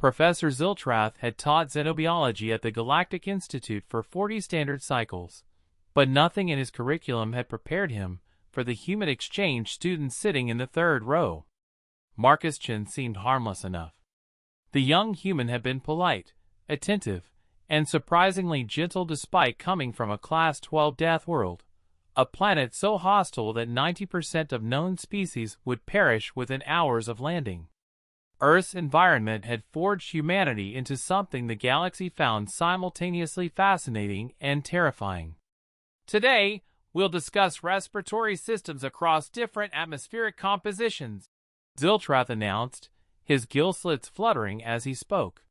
Professor Ziltrath had taught xenobiology at the Galactic Institute for 40 standard cycles, but nothing in his curriculum had prepared him for the human exchange students sitting in the third row. Marcus Chen seemed harmless enough. The young human had been polite, attentive, and surprisingly gentle despite coming from a Class 12 Deathworld, a planet so hostile that 90% of known species would perish within hours of landing. Earth's environment had forged humanity into something the galaxy found simultaneously fascinating and terrifying. Today, we'll discuss respiratory systems across different atmospheric compositions, Ziltrath announced, his gill slits fluttering as he spoke.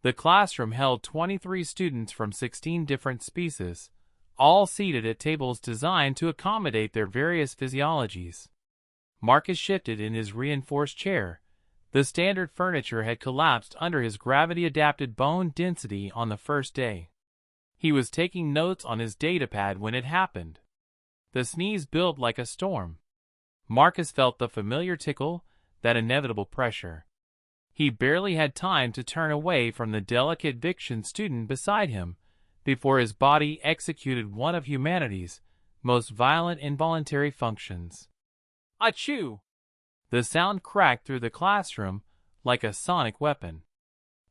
The classroom held 23 students from 16 different species, all seated at tables designed to accommodate their various physiologies. Marcus shifted in his reinforced chair. The standard furniture had collapsed under his gravity-adapted bone density on the first day. He was taking notes on his datapad when it happened. The sneeze built like a storm. Marcus felt the familiar tickle, that inevitable pressure. He barely had time to turn away from the delicate Viction student beside him before his body executed one of humanity's most violent involuntary functions. Achoo! The sound cracked through the classroom like a sonic weapon.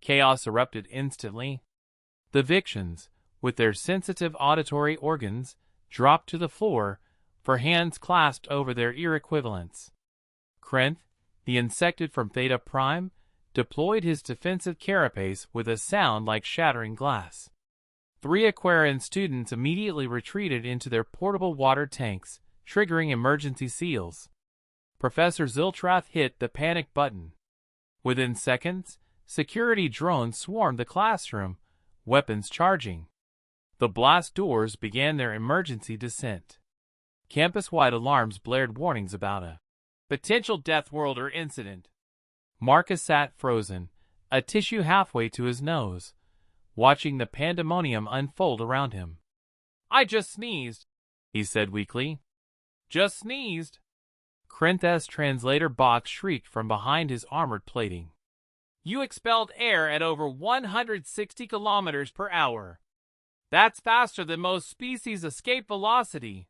Chaos erupted instantly. The Victions, with their sensitive auditory organs, dropped to the floor, for hands clasped over their ear equivalents. Krenth, the insected from Theta Prime, deployed his defensive carapace with a sound like shattering glass. 3 Aquarian students immediately retreated into their portable water tanks, triggering emergency seals. Professor Ziltrath hit the panic button. Within seconds, security drones swarmed the classroom, weapons charging. The blast doors began their emergency descent. Campus-wide alarms blared warnings about a potential Deathworlder incident. Marcus sat frozen, a tissue halfway to his nose, watching the pandemonium unfold around him. "I just sneezed," he said weakly. "Just sneezed." Krenth's translator box shrieked from behind his armored plating. "You expelled air at over 160 kilometers per hour. That's faster than most species' escape velocity.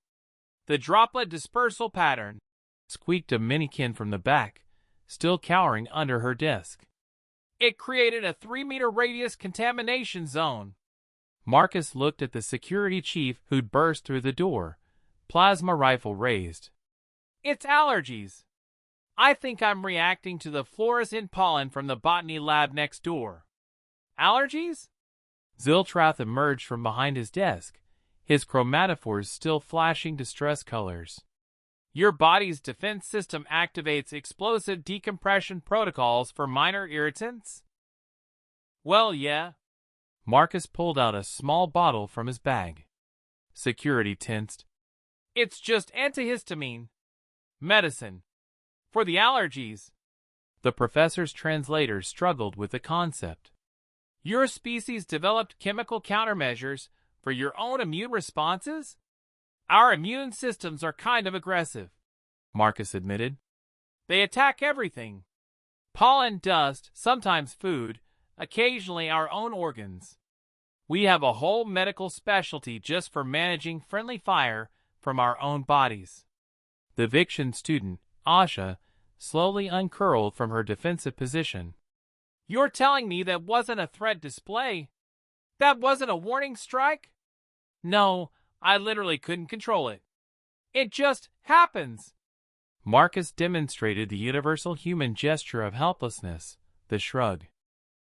The droplet dispersal pattern," squeaked a minikin from the back, still cowering under her desk. "It created a 3-meter radius contamination zone." Marcus looked at the security chief who'd burst through the door, plasma rifle raised. "It's allergies. I think I'm reacting to the fluorescent pollen from the botany lab next door." "Allergies?" Ziltrath emerged from behind his desk, his chromatophores still flashing distress colors. "Your body's defense system activates explosive decompression protocols for minor irritants?" "Well, yeah." Marcus pulled out a small bottle from his bag. Security tensed. "It's just antihistamine medicine for the allergies." The professor's translator struggled with the concept. "Your species developed chemical countermeasures for your own immune responses? Our immune systems are kind of aggressive," Marcus admitted. "They attack everything. Pollen, dust, sometimes food, occasionally our own organs. We have a whole medical specialty just for managing friendly fire from our own bodies." The Viction student, Asha, slowly uncurled from her defensive position. "You're telling me that wasn't a threat display? That wasn't a warning strike?" "No, I literally couldn't control it. It just happens." Marcus demonstrated the universal human gesture of helplessness, the shrug.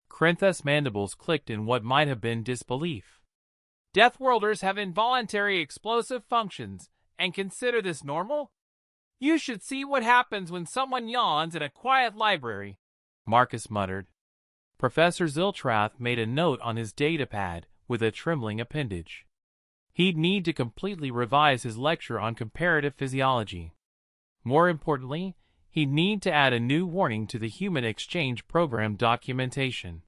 Krenth's mandibles clicked in what might have been disbelief. "Deathworlders have involuntary explosive functions and consider this normal? You should see what happens when someone yawns in a quiet library," Marcus muttered. Professor Ziltrath made a note on his datapad with a trembling appendage. He'd need to completely revise his lecture on comparative physiology. More importantly, he'd need to add a new warning to the human exchange program documentation.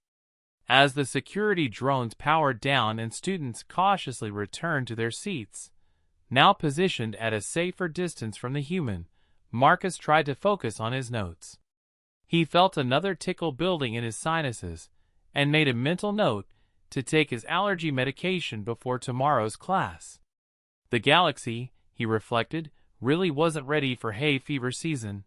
As the security drones powered down and students cautiously returned to their seats, now positioned at a safer distance from the human, Marcus tried to focus on his notes. He felt another tickle building in his sinuses and made a mental note to take his allergy medication before tomorrow's class. The galaxy, he reflected, really wasn't ready for hay fever season.